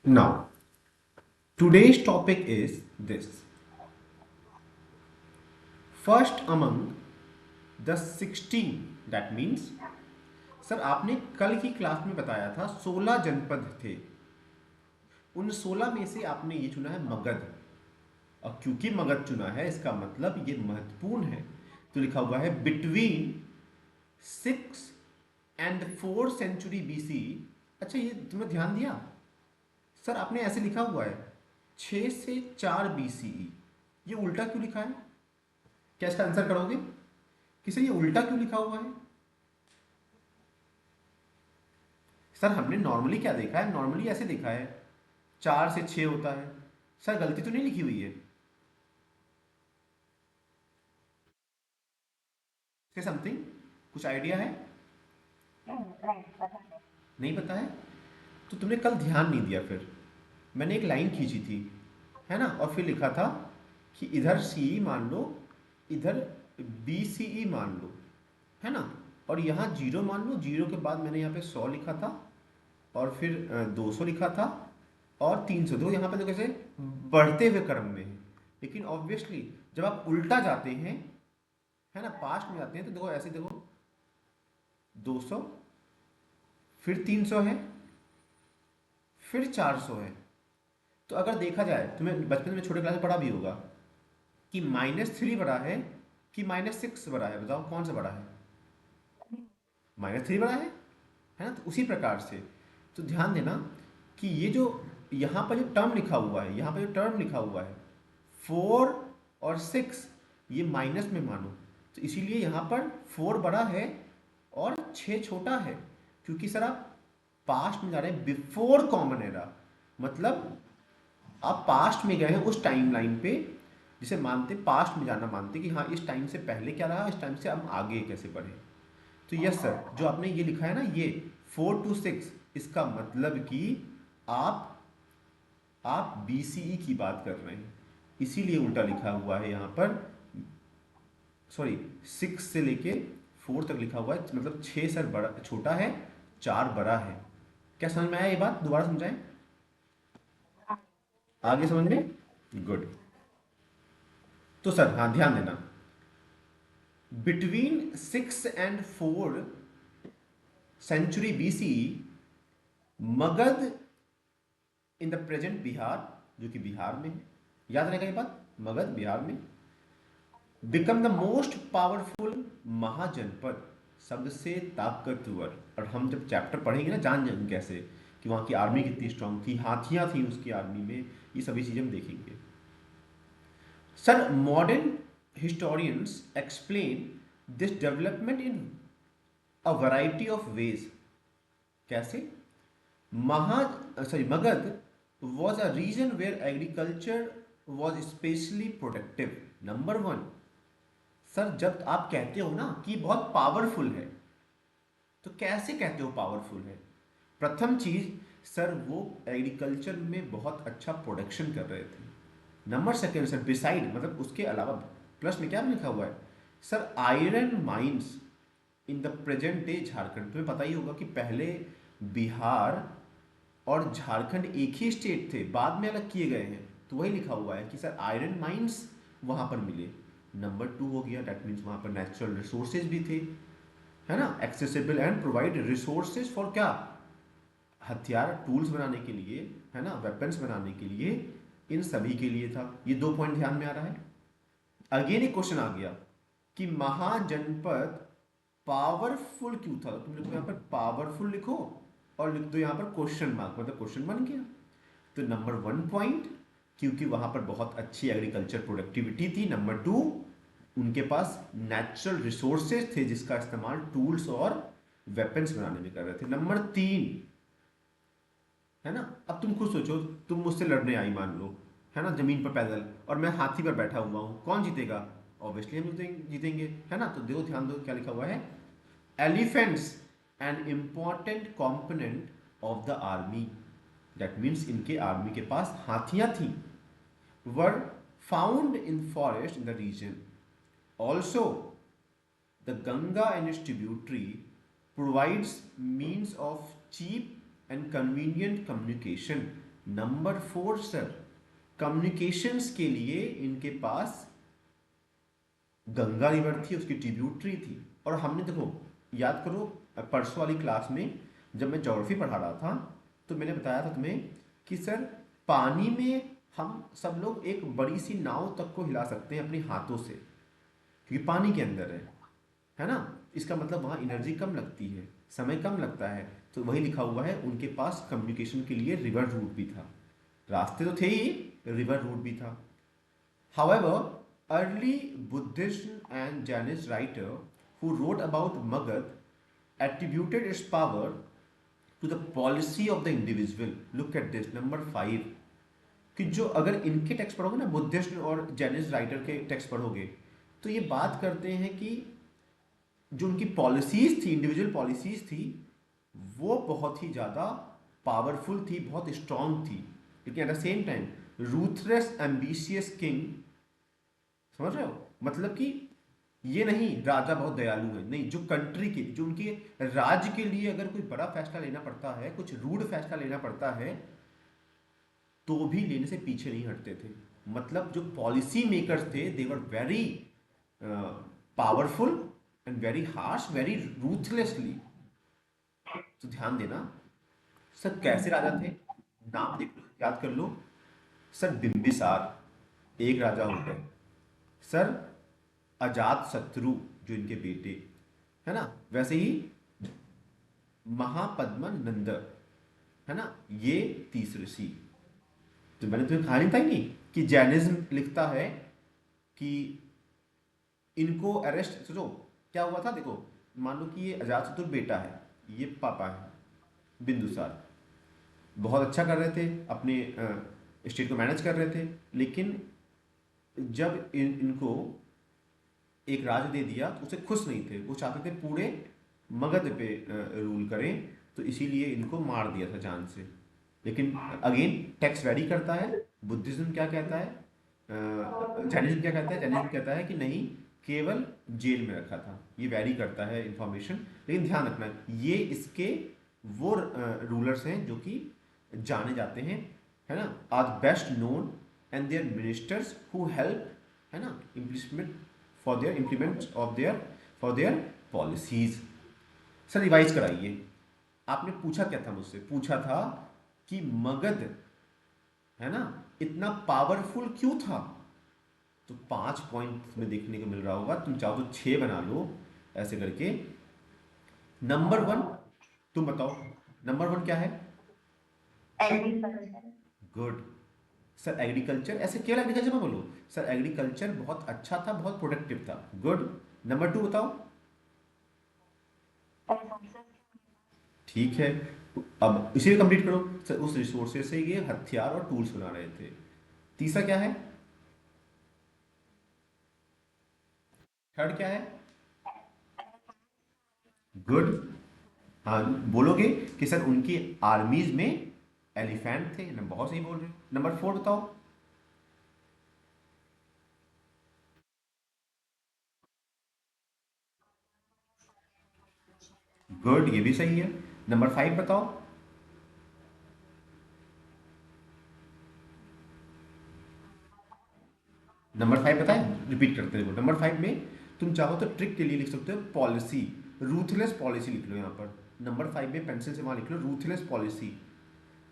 Now, today's topic is this. First among the 16, that means sir आपने कल की class में बताया था 16 जनपद थे। उन 16 में से आपने ये चुना है मगध। और क्योंकि मगध चुना है इसका मतलब ये महत्वपूर्ण है। तो लिखा हुआ है बिटवीन 6 and 4 सेंचुरी बीसी। अच्छा, ये तुमने ध्यान दिया? सर आपने ऐसे लिखा हुआ है 6 से 4 बीसीई। ये उल्टा क्यों लिखा है? क्या इसका आंसर करोगे कि सर ये उल्टा क्यों लिखा हुआ है? सर हमने नॉर्मली क्या देखा है? नॉर्मली ऐसे देखा है 4 से 6 होता है। सर गलती तो नहीं लिखी हुई है? इसके समथिंग कुछ आइडिया है? नहीं पता है? तो तुमने कल ध्यान नहीं दिया। फिर मैंने एक लाइन खींची थी, है ना, और फिर लिखा था कि इधर सीई मान लो, इधर बी सी ई मान लो, है ना, और यहाँ जीरो मान लो। जीरो के बाद मैंने यहाँ पे 100 लिखा था, और फिर 200 लिखा था, और 300। देखो यहाँ पे तो कैसे बढ़ते हुए क्रम में है। लेकिन ऑब्वियसली जब आप उल्टा जाते हैं, है ना, पास्ट में जाते हैं, तो देखो ऐसे देखो 200, फिर 300 है, फिर 400 है। तो अगर देखा जाए, तुम्हें बचपन में छोटे क्लास में पढ़ा भी होगा कि -3 बड़ा है कि -6 बड़ा है। बताओ कौन सा बड़ा है? -3 बड़ा है ना। तो उसी प्रकार से तो ध्यान देना कि ये जो यहाँ पर जो टर्म लिखा हुआ है, यहाँ पर जो टर्म लिखा हुआ है 4 और 6, ये माइनस में मानो। तो इसीलिए यहाँ पर 4 बड़ा है और 6 छोटा है, क्योंकि सर आप पास्ट में जा रहे हैं बिफोर कॉमन एरा। मतलब आप पास्ट में गए हैं उस टाइम लाइन पे जिसे मानते, पास्ट में जाना मानते कि हाँ इस टाइम से पहले क्या रहा, इस टाइम से हम आगे कैसे बढ़े। तो यस सर, जो आपने ये लिखा है ना, ये 4 to 6, इसका मतलब कि आप आप बीसीई की बात कर रहे हैं, इसीलिए उल्टा लिखा हुआ है यहाँ पर। सॉरी, 6 से लेके 4 तक लिखा हुआ है, मतलब 6 सर बड़ा छोटा है, 4 बड़ा है। क्या समझ में आया? ये बात दोबारा समझाएं, आगे समझ में? गुड। तो सर हाँ ध्यान देना, between 6 and 4 century BCE, Magadha in the present Bihar, जो कि बिहार में है, याद रहेगा ये बात, मगध बिहार में, बिकम द मोस्ट पावरफुल महाजनपद, सबसे ताकतवर। और हम जब चैप्टर पढ़ेंगे ना, जान जाएंगे कैसे कि वहाँ की आर्मी कितनी स्ट्रांग थी, हाथियाँ थी उसकी आर्मी में, ये सभी चीज़ें हम देखेंगे। Sir modern historians explain this development in a variety of ways। कैसे? महा sorry Magadh was a region where agriculture was especially productive। Number one, sir जब आप कहते हो ना कि बहुत पावरफुल है, तो कैसे कहते हो पावरफुल है? प्रथम चीज, सर वो एग्रीकल्चर में बहुत अच्छा प्रोडक्शन कर रहे थे। नंबर सेकेंड सर, बिसाइड मतलब उसके अलावा, प्लस में क्या लिखा हुआ है sir, iron mines in the present day Jharkhand. तुम्हें पता ही होगा कि पहले बिहार और झारखंड एक ही स्टेट थे, बाद में अलग किए गए हैं। तो वही लिखा हुआ है कि सर आयरन माइंस वहां पर मिले। नंबर टू हो गया, डेट मीन्स वहां पर नेचुरल रिसोर्सेज भी थे, है ना, accessible and provide resources for क्या, हथियार टूल्स बनाने के लिए, है ना, वेपन्स बनाने के लिए, इन सभी के लिए था। ये दो पॉइंट ध्यान में आ रहा है। अगेन एक क्वेश्चन आ गया कि महाजनपद पावरफुल क्यों था? तुम लिखो यहाँ पर पावरफुल लिखो, और लिख दो यहाँ पर क्वेश्चन मार्क, मतलब क्वेश्चन बन गया। तो नंबर वन पॉइंट, क्योंकि वहां पर बहुत अच्छी एग्रीकल्चर प्रोडक्टिविटी थी। नंबर टू, उनके पास नेचुरल रिसोर्सेज थे जिसका इस्तेमाल टूल्स और वेपन्स बनाने में कर रहे थे। नंबर तीन, है ना, अब तुम खुद सोचो, तुम मुझसे लड़ने आई मान लो, है ना, जमीन पर पैदल, और मैं हाथी पर बैठा हुआ हूँ, कौन जीतेगा? ऑब्वियसली हम जीतेंगे, है ना। तो देखो ध्यान दो क्या लिखा हुआ है, elephants an important component of the army. That means इनके आर्मी के पास हाथियां थी। Were found in forest in the region. Also the Ganga and its tributary provides means of cheap and convenient communication। Number 4 sir, communications के लिए इनके पास Ganga river थी, उसकी ट्रिब्यूटरी थी। और हमने देखो, याद करो परसों वाली क्लास में जब मैं ज्योग्राफी पढ़ा रहा था तो मैंने बताया था तुम्हें कि सर पानी में हम सब लोग एक बड़ी सी नाव तक को हिला सकते हैं अपने हाथों से, क्योंकि पानी के अंदर है ना। इसका मतलब वहाँ एनर्जी कम लगती है, समय कम लगता है। तो वही लिखा हुआ है, उनके पास कम्युनिकेशन के लिए रिवर रूट भी था। रास्ते तो थे ही, रिवर रूट भी था। However, early Buddhist and Jainist writer who wrote about Magad attributed its power to the policy of the individual. Look at this, number 5. कि जो अगर इनके टेक्स्ट पढ़ोगे ना, बुद्धिस्ट और जैनिस्ट राइटर के टेक्स्ट पढ़ोगे, तो ये बात करते हैं कि जो उनकी पॉलिसीज थी, इंडिविजुअल पॉलिसीज थी, वो बहुत ही ज़्यादा पावरफुल थी, बहुत स्ट्रांग थी। लेकिन at the same time ruthless ambitious king, समझ रहे हो, मतलब कि ये नहीं राजा बहुत दयालु है, नहीं, जो कंट्री के, जो उनके राज्य के लिए अगर कोई बड़ा फैसला लेना पड़ता है, कुछ रूड फैसला लेना पड़ता है, तो भी लेने से पीछे नहीं हटते थे। मतलब जो पॉलिसी मेकर्स थे, they were very powerful and very harsh, very ruthlessly. तो ध्यान देना सर, कैसे राजा थे, नाम देख लो, याद कर लो। सर बिंबिसार एक राजा हो गए, सर अजात शत्रु जो इनके बेटे, है ना, वैसे ही महापद्मन नंद, है ना, ये तीसरे सी। तो मैंने तुम्हें कहानी बताई नहीं कि जैनिज्म लिखता है कि इनको अरेस्ट, सोचो क्या हुआ था, देखो मान लो कि ये अजातशत्रु बेटा है, ये पापा है बिंदुसार, बहुत अच्छा कर रहे थे, अपने स्टेट को मैनेज कर रहे थे। लेकिन जब इनको एक राज दे दिया तो उसे खुश नहीं थे, वो चाहते थे पूरे मगध पे रूल करें, तो इसीलिए इनको मार दिया था जान से। लेकिन अगेन टेक्स्ट वेरी करता है, बुद्धिज्म क्या कहता है, जैनिज्म क्या कहता है, जैनिज्म कहता है कि नहीं, केवल जेल में रखा था। ये वेरी करता है इंफॉर्मेशन। लेकिन ध्यान रखना, ये इसके वो रूलर्स हैं जो कि जाने जाते हैं, है ना, are best known and their ministers who help, है ना, implement for their implement of their for their policies. Sir revise कराइए, आपने पूछा क्या था मुझसे, पूछा था कि मगध, है ना, इतना पावरफुल क्यों था। तो 5 पॉइंट में देखने को मिल रहा होगा, तुम चाहो तो 6 बना लो ऐसे करके। नंबर 1 तुम बताओ, नंबर 1 क्या है। एग्रीकल्चर। गुड सर, एग्रीकल्चर, ऐसे केवल एग्रीकल्चर में बोलो सर, एग्रीकल्चर बहुत अच्छा था, बहुत प्रोडक्टिव था, गुड। नंबर 2 बताओ। ठीक है, अब इसे कंप्लीट करो सर, उस रिसोर्सेज से ये हथियार और टूल्स बना रहे थे। तीसरा क्या है, थर्ड क्या है, गुड। हाँ, बोलोगे कि सर उनकी आर्मीज में एलिफेंट थे ना, बहुत सही बोल रहे हो। नंबर 4 बताओ। गुड, ये भी सही है। नंबर 5 बताओ। नंबर 5 बताएं, रिपीट करते हैं। नंबर 5 में तुम चाहो तो ट्रिक के लिए लिख सकते हो पॉलिसी, रूथलेस पॉलिसी लिख लो यहाँ पर। नंबर 5 में पेंसिल से वहाँ लिख लो रूथलेस पॉलिसी।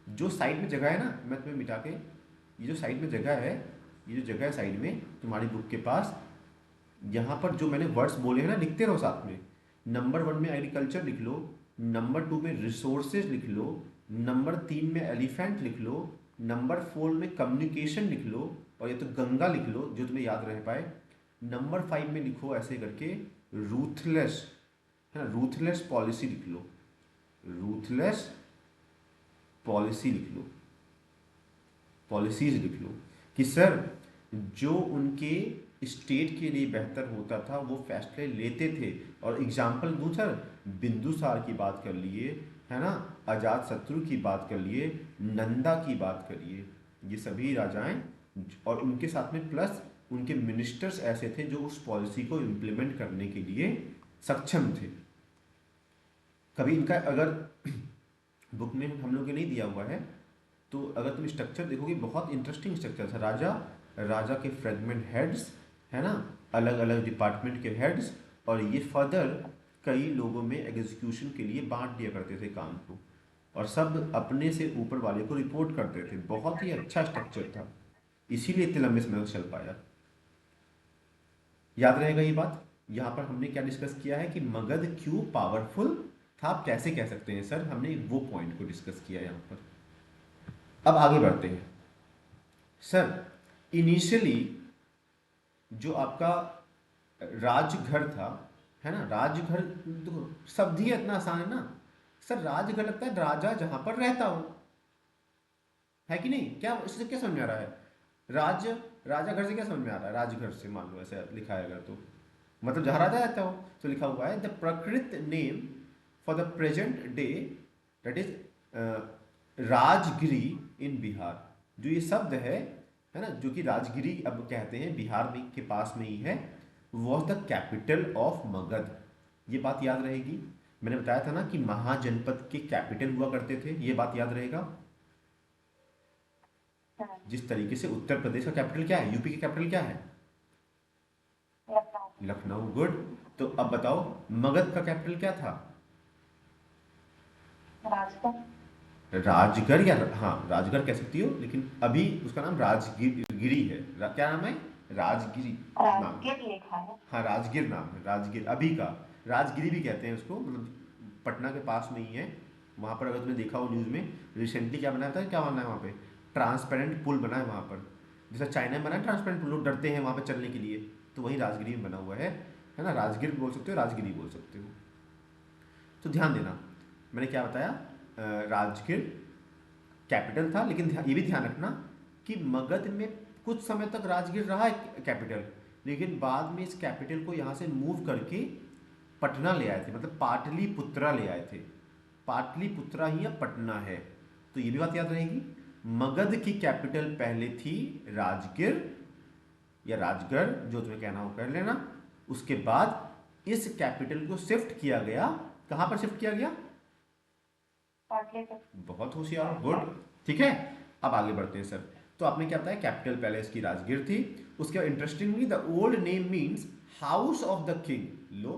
जो साइड में जगह है ना, मैं तुम्हें मिटा के, ये जो साइड में जगह है, ये जो जगह है साइड में तुम्हारी बुक के पास, यहाँ पर जो मैंने वर्ड्स बोले हैं ना, लिखते रहो साथ में। नंबर 1 में एग्रीकल्चर लिख लो, नंबर 2 में रिसोर्सेज लिख लो, नंबर 3 में एलिफेंट लिख लो, नंबर 4 में कम्युनिकेशन लिख लो, और ये तो गंगा लिख लो जो तुम्हें याद रह पाए। नंबर 5 में लिखो ऐसे करके रूथलेस, है ना, रूथलेस पॉलिसी लिख लो, रूथलेस पॉलिसी लिख लो, पॉलिसीज लिख लो, कि सर जो उनके स्टेट के लिए बेहतर होता था वो फैसले लेते थे। और एग्जाम्पल दूँ सर, बिंदुसार की बात कर लिए, है ना, अजात शत्रु की बात कर लिए, नंदा की बात करिए, ये सभी राजाएं, और उनके साथ में प्लस उनके मिनिस्टर्स ऐसे थे जो उस पॉलिसी को इम्प्लीमेंट करने के लिए सक्षम थे। कभी इनका अगर बुक में हम लोग को नहीं दिया हुआ है, तो अगर तुम स्ट्रक्चर देखोगे बहुत इंटरेस्टिंग स्ट्रक्चर था। राजा, राजा के फ्रेगमेंट हेड्स, है ना, अलग अलग डिपार्टमेंट के हेड्स, और ये फर्दर कई लोगों में एग्जीक्यूशन के लिए बांट दिया करते थे काम को, और सब अपने से ऊपर वाले को रिपोर्ट करते थे। बहुत ही अच्छा स्ट्रक्चर था, इसीलिए इतने लंबे समय तक चल पाया। याद रहेगा ये बात। यहाँ पर हमने क्या डिस्कस किया है कि मगध क्यों पावरफुल था, आप कैसे कह सकते हैं सर, हमने वो पॉइंट को डिस्कस किया यहाँ पर। अब आगे बढ़ते हैं सर। इनिशियली जो आपका राजघर था, है ना, राजघर, देखो शब्द ही इतना आसान है ना सर। राजघर लगता है राजा जहां पर रहता हो, है कि नहीं? क्या इससे क्या समझ में आ रहा है? राज, राजा घर से क्या समझ में आ रहा है? राजघर से मान लो ऐसे लिखा है अगर, तो मतलब जहां राजा रहता हो। तो लिखा हुआ है the Prakrit name for the present day, that is Rajgiri in Bihar. जो ये शब्द है ना, जो कि राजगिरी अब कहते हैं, बिहार में के पास में ही है, was the capital of Magadh. ये बात याद रहेगी। मैंने बताया था ना कि महाजनपद के कैपिटल हुआ करते थे, ये बात याद रहेगा। जिस तरीके से उत्तर प्रदेश का कैपिटल क्या है, यूपी का कैपिटल क्या है? लखनऊ। गुड। तो अब बताओ मगध का कैपिटल क्या था? राजगढ़, या हाँ राजगढ़ कह सकती हो, लेकिन अभी उसका नाम राजगिरी है। क्या नाम है? राजगिरी नाम है। हाँ राजगिर नाम है, राजगिर अभी का। राजगिरी भी कहते हैं उसको, मतलब पटना के पास में ही है। वहाँ पर अगर तुमने देखा हो न्यूज़ में रिसेंटली क्या बनाया था, क्या बना है वहाँ पे? ट्रांसपेरेंट पुल बना है वहाँ पर, जैसा चाइना में बना है ट्रांसपेरेंट पुल, लोग डरते हैं वहाँ पर चलने के लिए, तो वही राजगिरी में बना हुआ है ना। राजगिर बोल सकते हो, राजगिरी बोल सकते हो। तो ध्यान देना, मैंने क्या बताया, राजगिर कैपिटल था, लेकिन ये भी ध्यान रखना कि मगध में कुछ समय तक राजगिर रहा है कैपिटल, लेकिन बाद में इस कैपिटल को यहाँ से मूव करके पटना ले आए थे, मतलब पाटलिपुत्रा ले आए थे। पाटलिपुत्रा ही अब पटना है, तो ये भी बात याद रहेगी। मगध की कैपिटल पहले थी राजगिर या राजगढ़, जो तुम्हें कहना हो कर लेना। उसके बाद इस कैपिटल को शिफ्ट किया गया, कहां पर शिफ्ट किया गया? बहुत होशियार, गुड। ठीक है, अब आगे बढ़ते हैं सर। तो आपने क्या बताया, कैपिटल पहले इसकी राजगीर थी। उसके बाद interestingly the old name means house of the king. लो,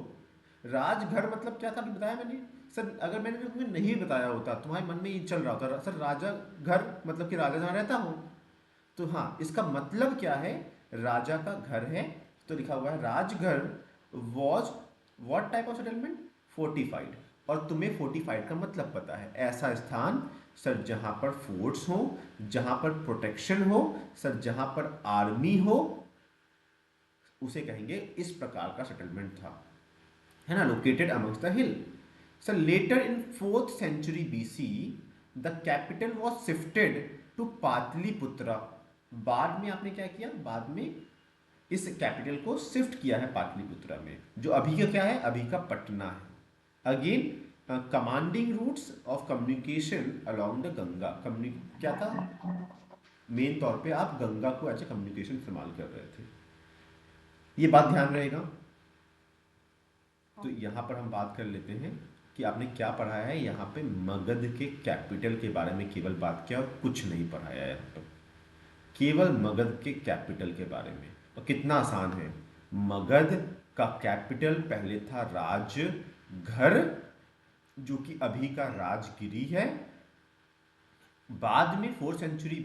राजघर मतलब क्या था अभी बताया मैंने सर। अगर मैंने तुम्हें नहीं बताया होता, तुम्हारे मन में ये चल रहा होता सर राजा घर मतलब कि राजा जहाँ रहता हो, तो हाँ इसका मतलब क्या है, राजा का घर है। तो लिखा हुआ है Rajghar was what type of settlement? Fortified. और तुम्हें फोर्टिफाइड का मतलब पता है, ऐसा स्थान सर जहां पर फोर्ट्स हो, जहां पर प्रोटेक्शन हो सर, जहां पर आर्मी हो, उसे कहेंगे इस प्रकार का सेटलमेंट था, है ना। Located amongst the hill. Sir later in 4th century BC the capital was shifted to Pataliputra. बाद में आपने क्या किया, बाद में इस कैपिटल को शिफ्ट किया है पाटलिपुत्रा में, जो अभी का क्या है, अभी का पटना है। Again commanding routes of communication along the Ganga. क्या था, मेन तौर पे आप गंगा को एज ए कम्युनिकेशन इस्तेमाल कर रहे थे, ये बात ध्यान रहेगा। तो यहाँ पर हम बात कर लेते हैं कि आपने क्या पढ़ाया है यहाँ पे, मगध के कैपिटल के बारे में केवल बात किया और कुछ नहीं पढ़ाया है यहाँ पर, केवल मगध के कैपिटल के बारे में। और कितना आसान है, मगध का कैपिटल पहले था राजघर, जो कि अभी का राजगिरी है। बाद में 4th century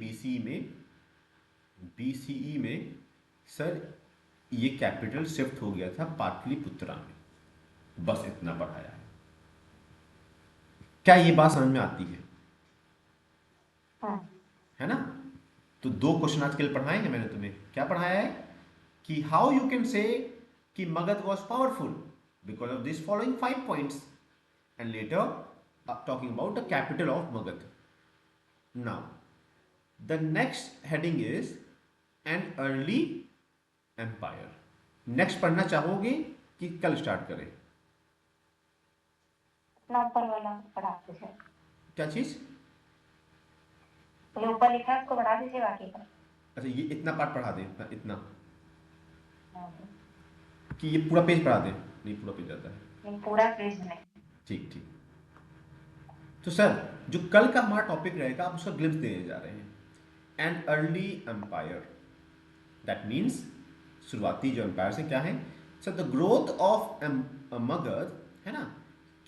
BCE में सर ये कैपिटल शिफ्ट हो गया था पाटलिपुत्रा में। बस इतना पढ़ाया है, क्या ये बात समझ में आती है? है ना। तो 2 क्वेश्चन आज के लिए पढ़ाए हैं मैंने तुम्हें। क्या पढ़ाया है कि हाउ यू कैन से कि Magadha was powerful because of this following 5 points, and later talking about the capital of Magadha. Now the next heading is an early empire. Next पढ़ना चाहोगे कि कल स्टार्ट करें? ऊपर वाला पढ़ा दीजिए। क्या चीज? जो ऊपर लिखा है उसको बढ़ा दीजिए बाकी का। अच्छा ये इतना पार्ट पढ़ा दें, इतना कि ये पूरा पेज पढ़ा दें? नहीं पूरा पेज आता है, नहीं पूरा पेज नहीं। ठीक ठीक। तो सर जो कल का हमारा टॉपिक रहेगा आप उसका ग्लिम्स देने जा रहे हैं। An early empire, that means शुरुआती जो एम्पायर से क्या है sir, the growth of Magadha है ना,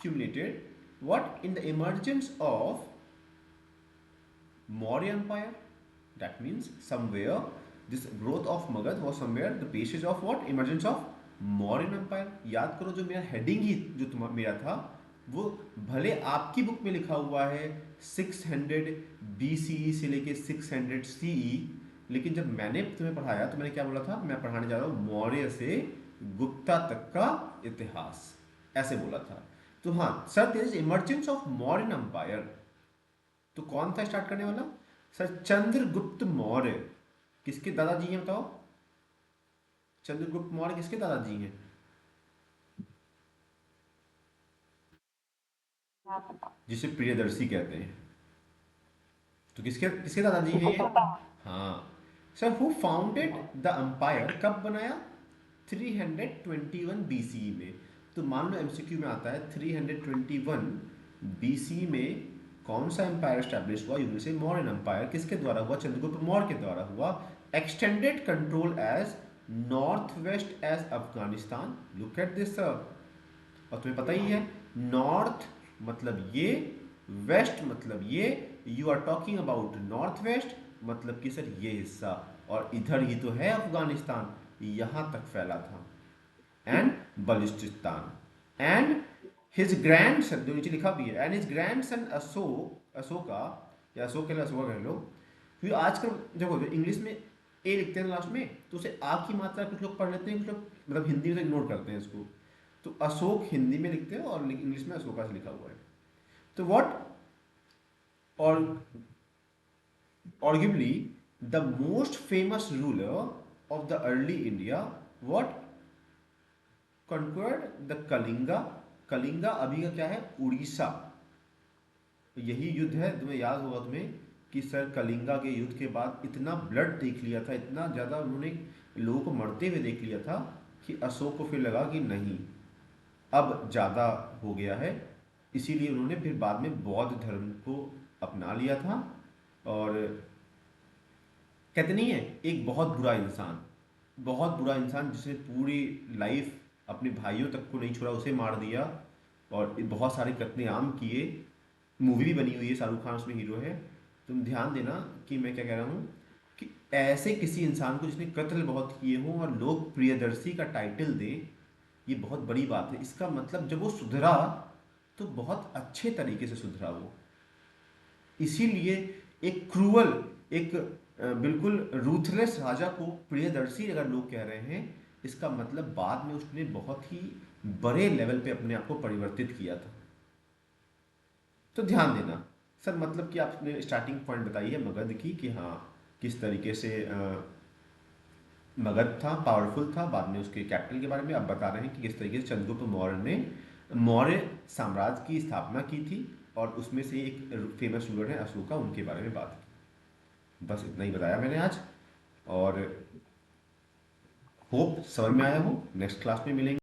cumulated what in the emergence of Maurya Empire. That means somewhere this growth of Magad was somewhere the basis of what? Emergence of Mauryan Empire. याद करो जो मेरा हेडिंग ही जो मेरा था वो भले आपकी बुक में लिखा हुआ है 600 BCE से लेके 600 CE, लेकिन जब मैंने तुम्हें पढ़ाया तो मैंने क्या बोला था, मैं पढ़ाने जा रहा हूँ मौर्य से गुप्ता तक का इतिहास, ऐसे बोला था। तो हाँ sir, there is emergence of Mauryan empire. तो कौन था स्टार्ट करने वाला सर? चंद्रगुप्त मौर्य। किसके दादाजी हैं बताओ? चंद्रगुप्त मौर्य किसके दादाजी हैं? आप बताओ। जिसे प्रियदर्शी कहते हैं। तो किसके किसके दादाजी हैं ये? गुप्ता। हाँ sir. Who founded the empire, कब बनाया? 321 BCE में। तो मान लो एमसीक्यू में आता है 321 BCE में कौन सा एम्पायर स्टैब्लिश हुआ? यूं से मौर्यन एम्पायर। किसके द्वारा हुआ? चंद्रगुप्त मौर्य के द्वारा हुआ। Extended control as north west as Afghanistan. Look at this sir. और तुम्हें पता ही है नॉर्थ मतलब ये, वेस्ट मतलब ये, you are talking about north west मतलब कि सर ये हिस्सा, और इधर ही तो है अफगानिस्तान, यहां तक फैला था। And Balochistan. And his grand son, जो नीचे लिखा भी है, and his grand son Ashoka, या अशोक कह लो, अशोका कह लो, क्योंकि आजकल देखो इंग्लिश में ए लिखते हैं लास्ट में तो उसे आ की मात्रा कुछ लोग पढ़ लेते हैं, कुछ लोग मतलब हिंदी में इग्नोर करते हैं इसको। तो अशोक हिंदी में लिखते हैं और इंग्लिश में अशोका से लिखा हुआ है। तो व्हाट और arguably the most famous ruler of the early India, what conquered the Kalinga। Kalinga अभी का क्या है? उड़ीसा। यही युद्ध है, तुम्हें याद होगा तुम्हें कि सर कलिंगा के युद्ध के बाद इतना ब्लड देख लिया था, इतना ज़्यादा उन्होंने लोगों को मरते हुए देख लिया था कि अशोक को फिर लगा कि नहीं अब ज़्यादा हो गया है, इसीलिए उन्होंने फिर बाद में बौद्ध धर्म को अपना लिया था। और कहते नहीं है एक बहुत बुरा इंसान, बहुत बुरा इंसान जिसने पूरी लाइफ अपने भाइयों तक को नहीं छोड़ा, उसे मार दिया और बहुत सारे कत्लेआम किए। मूवी भी बनी हुई है, शाहरुख खान उसमें हीरो है। तुम ध्यान देना कि मैं क्या कह रहा हूँ कि ऐसे किसी इंसान को जिसने कत्ल बहुत किए हों और लोग प्रियदर्शी का टाइटल दें, ये बहुत बड़ी बात है। इसका मतलब जब वो सुधरा तो बहुत अच्छे तरीके से सुधरा वो। इसीलिए एक क्रूअल, एक बिल्कुल रूथलेस राजा को प्रियदर्शी अगर लोग कह रहे हैं, इसका मतलब बाद में उसने बहुत ही बड़े लेवल पे अपने आप को परिवर्तित किया था। तो ध्यान देना सर, मतलब कि आपने स्टार्टिंग पॉइंट बताई है मगध की कि हाँ किस तरीके से मगध था, पावरफुल था। बाद में उसके कैपिटल के बारे में आप बता रहे हैं कि किस तरीके से चंद्रगुप्त मौर्य ने मौर्य साम्राज्य की स्थापना की थी, और उसमें से एक फेमस रूलर है अशोका, उनके बारे में बात की। बस इतना ही बताया मैंने आज, और होप समझ में आया हो। नेक्स्ट क्लास में मिलेंगे।